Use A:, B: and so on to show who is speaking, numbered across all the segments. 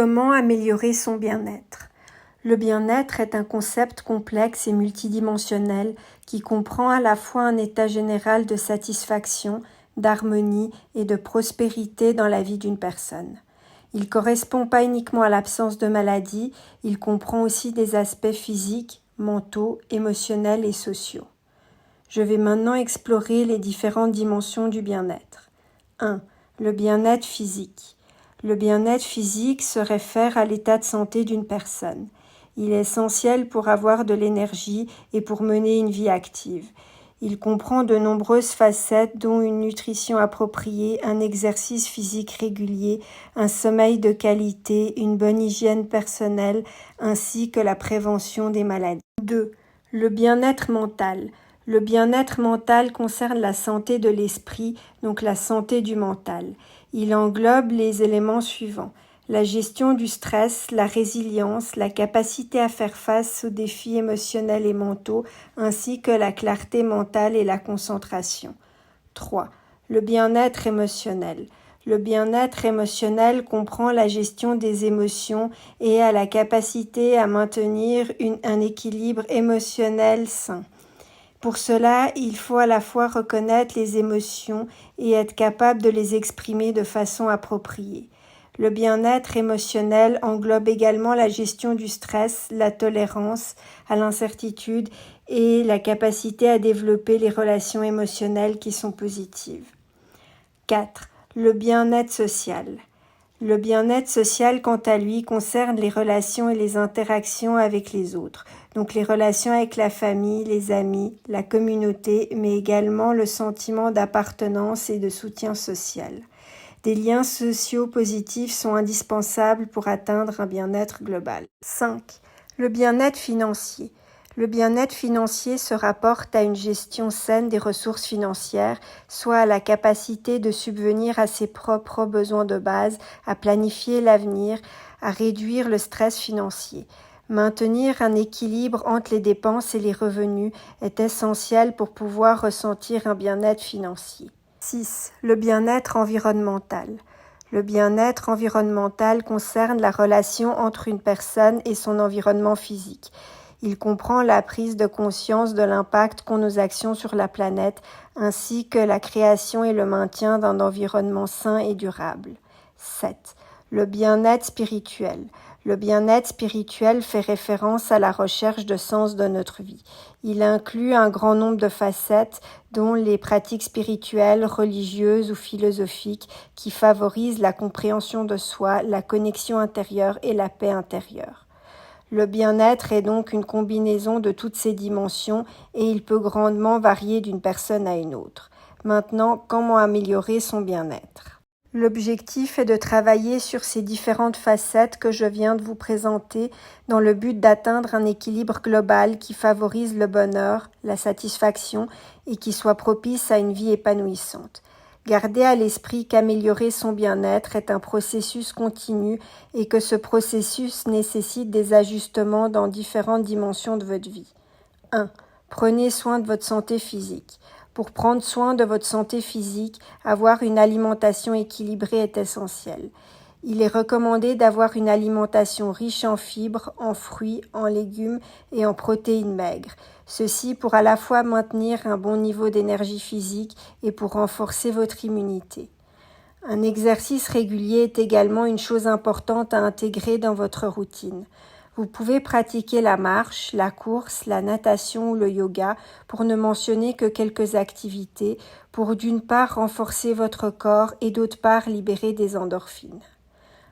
A: Comment améliorer son bien-être? Le bien-être est un concept complexe et multidimensionnel qui comprend à la fois un état général de satisfaction, d'harmonie et de prospérité dans la vie d'une personne. Il ne correspond pas uniquement à l'absence de maladie, il comprend aussi des aspects physiques, mentaux, émotionnels et sociaux. Je vais maintenant explorer les différentes dimensions du bien-être. 1. Le bien-être physique. Le bien-être physique se réfère à l'état de santé d'une personne. Il est essentiel pour avoir de l'énergie et pour mener une vie active. Il comprend de nombreuses facettes dont une nutrition appropriée, un exercice physique régulier, un sommeil de qualité, une bonne hygiène personnelle ainsi que la prévention des maladies. 2. Le bien-être mental. Le bien-être mental concerne la santé de l'esprit, donc la santé du mental. Il englobe les éléments suivants: la gestion du stress, la résilience, la capacité à faire face aux défis émotionnels et mentaux, ainsi que la clarté mentale et la concentration. 3. Le bien-être émotionnel. Le bien-être émotionnel comprend la gestion des émotions et a la capacité à maintenir un équilibre émotionnel sain. Pour cela, il faut à la fois reconnaître les émotions et être capable de les exprimer de façon appropriée. Le bien-être émotionnel englobe également la gestion du stress, la tolérance à l'incertitude et la capacité à développer les relations émotionnelles qui sont positives. 4. Le bien-être social. Le bien-être social, quant à lui, concerne les relations et les interactions avec les autres, donc les relations avec la famille, les amis, la communauté, mais également le sentiment d'appartenance et de soutien social. Des liens sociaux positifs sont indispensables pour atteindre un bien-être global. 5. Le bien-être financier. Le bien-être financier se rapporte à une gestion saine des ressources financières, soit à la capacité de subvenir à ses propres besoins de base, à planifier l'avenir, à réduire le stress financier. Maintenir un équilibre entre les dépenses et les revenus est essentiel pour pouvoir ressentir un bien-être financier. 6. Le bien-être environnemental. Le bien-être environnemental concerne la relation entre une personne et son environnement physique. Il comprend la prise de conscience de l'impact qu'ont nos actions sur la planète, ainsi que la création et le maintien d'un environnement sain et durable. 7. Le bien-être spirituel. Le bien-être spirituel fait référence à la recherche de sens de notre vie. Il inclut un grand nombre de facettes, dont les pratiques spirituelles, religieuses ou philosophiques, qui favorisent la compréhension de soi, la connexion intérieure et la paix intérieure. Le bien-être est donc une combinaison de toutes ces dimensions et il peut grandement varier d'une personne à une autre. Maintenant, comment améliorer son bien-être? L'objectif est de travailler sur ces différentes facettes que je viens de vous présenter dans le but d'atteindre un équilibre global qui favorise le bonheur, la satisfaction et qui soit propice à une vie épanouissante. Gardez à l'esprit qu'améliorer son bien-être est un processus continu et que ce processus nécessite des ajustements dans différentes dimensions de votre vie. 1. Prenez soin de votre santé physique. Pour prendre soin de votre santé physique, avoir une alimentation équilibrée est essentiel. Il est recommandé d'avoir une alimentation riche en fibres, en fruits, en légumes et en protéines maigres. Ceci pour à la fois maintenir un bon niveau d'énergie physique et pour renforcer votre immunité. Un exercice régulier est également une chose importante à intégrer dans votre routine. Vous pouvez pratiquer la marche, la course, la natation ou le yoga, pour ne mentionner que quelques activités, pour d'une part renforcer votre corps et d'autre part libérer des endorphines.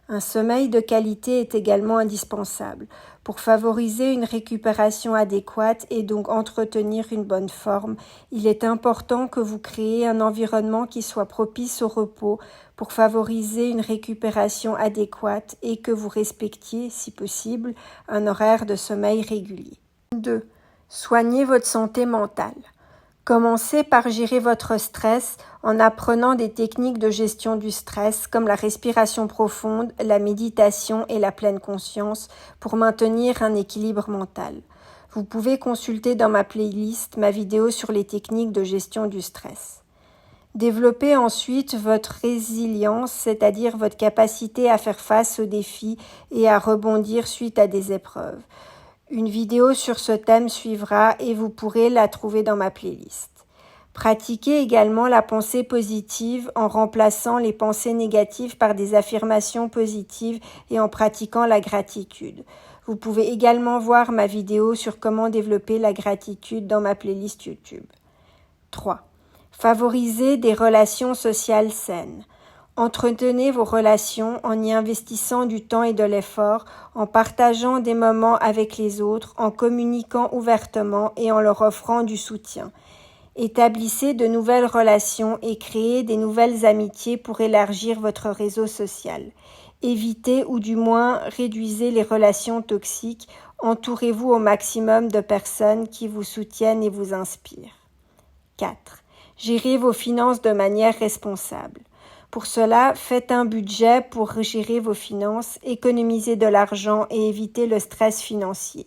A: Un sommeil de qualité est également indispensable pour favoriser une récupération adéquate et donc entretenir une bonne forme. Il est important que vous créez un environnement qui soit propice au repos pour favoriser une récupération adéquate et que vous respectiez, si possible, un horaire de sommeil régulier. 2. Soignez votre santé mentale. Commencez par gérer votre stress en apprenant des techniques de gestion du stress comme la respiration profonde, la méditation et la pleine conscience pour maintenir un équilibre mental. Vous pouvez consulter dans ma playlist ma vidéo sur les techniques de gestion du stress. Développez ensuite votre résilience, c'est-à-dire votre capacité à faire face aux défis et à rebondir suite à des épreuves. Une vidéo sur ce thème suivra et vous pourrez la trouver dans ma playlist. Pratiquez également la pensée positive en remplaçant les pensées négatives par des affirmations positives et en pratiquant la gratitude. Vous pouvez également voir ma vidéo sur comment développer la gratitude dans ma playlist YouTube. 3. Favorisez des relations sociales saines. Entretenez vos relations en y investissant du temps et de l'effort, en partageant des moments avec les autres, en communiquant ouvertement et en leur offrant du soutien. Établissez de nouvelles relations et créez des nouvelles amitiés pour élargir votre réseau social. Évitez ou du moins réduisez les relations toxiques. Entourez-vous au maximum de personnes qui vous soutiennent et vous inspirent. 4. Gérez vos finances de manière responsable. Pour cela, faites un budget pour gérer vos finances, économisez de l'argent et évitez le stress financier.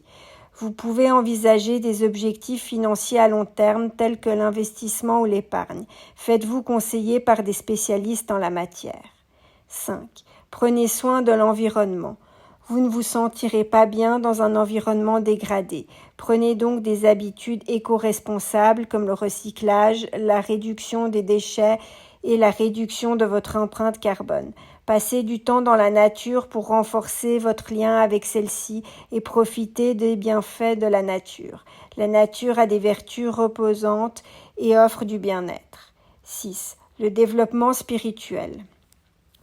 A: Vous pouvez envisager des objectifs financiers à long terme tels que l'investissement ou l'épargne. Faites-vous conseiller par des spécialistes en la matière. 5. Prenez soin de l'environnement. Vous ne vous sentirez pas bien dans un environnement dégradé. Prenez donc des habitudes éco-responsables comme le recyclage, la réduction des déchets et la réduction de votre empreinte carbone. Passez du temps dans la nature pour renforcer votre lien avec celle-ci et profitez des bienfaits de la nature. La nature a des vertus reposantes et offre du bien-être. 6. Le développement spirituel.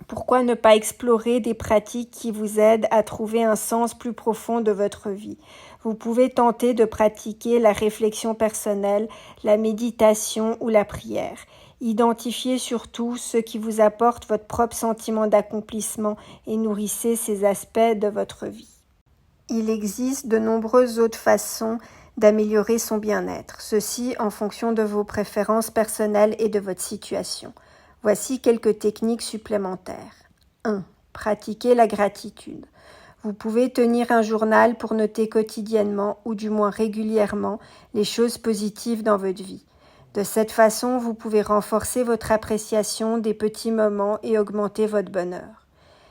A: Pourquoi ne pas explorer des pratiques qui vous aident à trouver un sens plus profond de votre vie? Vous pouvez tenter de pratiquer la réflexion personnelle, la méditation ou la prière. Identifiez surtout ce qui vous apporte votre propre sentiment d'accomplissement et nourrissez ces aspects de votre vie. Il existe de nombreuses autres façons d'améliorer son bien-être, ceci en fonction de vos préférences personnelles et de votre situation. Voici quelques techniques supplémentaires. 1. Pratiquez la gratitude. Vous pouvez tenir un journal pour noter quotidiennement ou du moins régulièrement les choses positives dans votre vie. De cette façon, vous pouvez renforcer votre appréciation des petits moments et augmenter votre bonheur.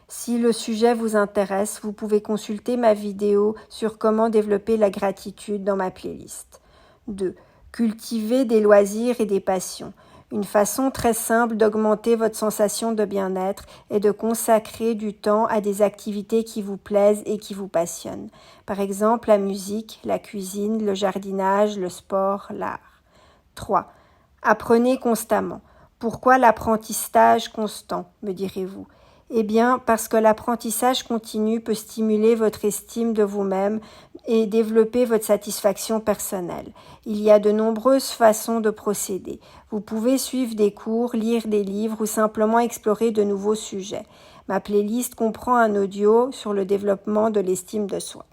A: Si le sujet vous intéresse, vous pouvez consulter ma vidéo sur comment développer la gratitude dans ma playlist. 2. Cultivez des loisirs et des passions. Une façon très simple d'augmenter votre sensation de bien-être est de consacrer du temps à des activités qui vous plaisent et qui vous passionnent. Par exemple, la musique, la cuisine, le jardinage, le sport, l'art. 3. Apprenez constamment. Pourquoi l'apprentissage constant, me direz-vous ? Eh bien, parce que l'apprentissage continu peut stimuler votre estime de vous-même et développer votre satisfaction personnelle. Il y a de nombreuses façons de procéder. Vous pouvez suivre des cours, lire des livres ou simplement explorer de nouveaux sujets. Ma playlist comprend un audio sur le développement de l'estime de soi.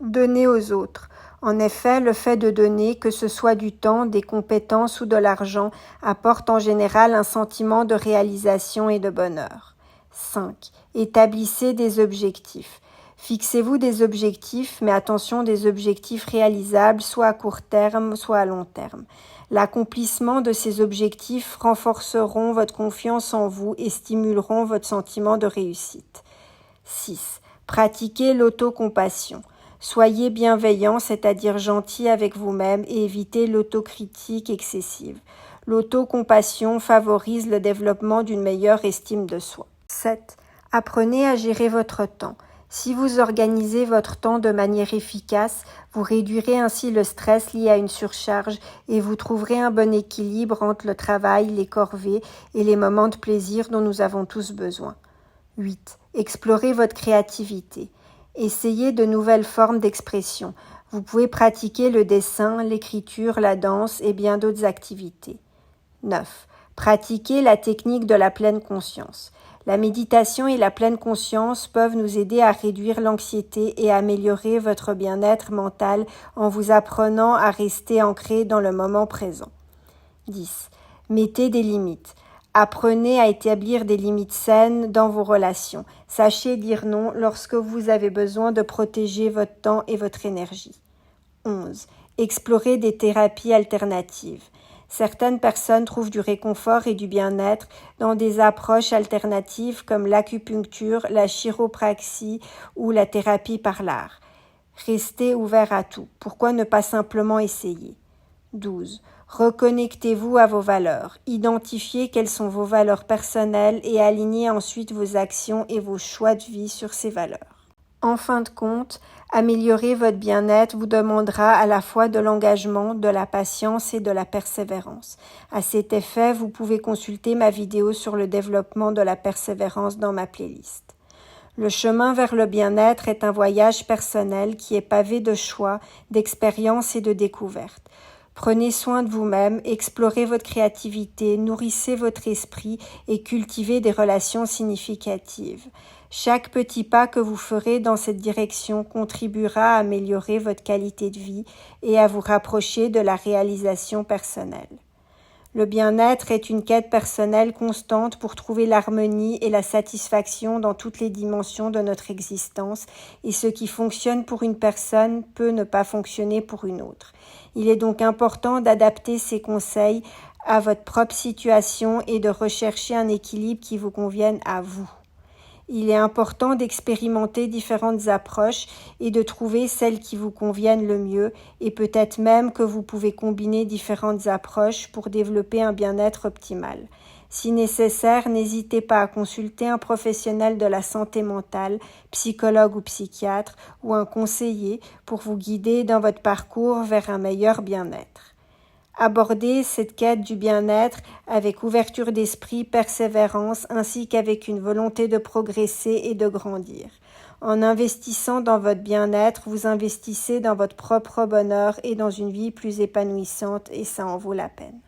A: Donner aux autres. En effet, le fait de donner, que ce soit du temps, des compétences ou de l'argent, apporte en général un sentiment de réalisation et de bonheur. 5. Établissez des objectifs. Fixez-vous des objectifs, mais attention, des objectifs réalisables, soit à court terme, soit à long terme. L'accomplissement de ces objectifs renforceront votre confiance en vous et stimuleront votre sentiment de réussite. 6. Pratiquez l'autocompassion. Soyez bienveillant, c'est-à-dire gentil avec vous-même et évitez l'autocritique excessive. L'autocompassion favorise le développement d'une meilleure estime de soi. 7. Apprenez à gérer votre temps. Si vous organisez votre temps de manière efficace, vous réduirez ainsi le stress lié à une surcharge et vous trouverez un bon équilibre entre le travail, les corvées et les moments de plaisir dont nous avons tous besoin. 8. Explorez votre créativité. Essayez de nouvelles formes d'expression. Vous pouvez pratiquer le dessin, l'écriture, la danse et bien d'autres activités. 9. Pratiquez la technique de la pleine conscience. La méditation et la pleine conscience peuvent nous aider à réduire l'anxiété et à améliorer votre bien-être mental en vous apprenant à rester ancré dans le moment présent. 10. Mettez des limites. Apprenez à établir des limites saines dans vos relations. Sachez dire non lorsque vous avez besoin de protéger votre temps et votre énergie. 11. Explorez des thérapies alternatives. Certaines personnes trouvent du réconfort et du bien-être dans des approches alternatives comme l'acupuncture, la chiropraxie ou la thérapie par l'art. Restez ouvert à tout. Pourquoi ne pas simplement essayer? 12. Reconnectez-vous à vos valeurs. Identifiez quelles sont vos valeurs personnelles et alignez ensuite vos actions et vos choix de vie sur ces valeurs. En fin de compte, améliorer votre bien-être vous demandera à la fois de l'engagement, de la patience et de la persévérance. À cet effet, vous pouvez consulter ma vidéo sur le développement de la persévérance dans ma playlist. Le chemin vers le bien-être est un voyage personnel qui est pavé de choix, d'expériences et de découvertes. Prenez soin de vous-même, explorez votre créativité, nourrissez votre esprit et cultivez des relations significatives. Chaque petit pas que vous ferez dans cette direction contribuera à améliorer votre qualité de vie et à vous rapprocher de la réalisation personnelle. Le bien-être est une quête personnelle constante pour trouver l'harmonie et la satisfaction dans toutes les dimensions de notre existence, et ce qui fonctionne pour une personne peut ne pas fonctionner pour une autre. Il est donc important d'adapter ces conseils à votre propre situation et de rechercher un équilibre qui vous convienne à vous. Il est important d'expérimenter différentes approches et de trouver celles qui vous conviennent le mieux, et peut-être même que vous pouvez combiner différentes approches pour développer un bien-être optimal. Si nécessaire, n'hésitez pas à consulter un professionnel de la santé mentale, psychologue ou psychiatre, ou un conseiller pour vous guider dans votre parcours vers un meilleur bien-être. Abordez cette quête du bien-être avec ouverture d'esprit, persévérance, ainsi qu'avec une volonté de progresser et de grandir. En investissant dans votre bien-être, vous investissez dans votre propre bonheur et dans une vie plus épanouissante, et ça en vaut la peine.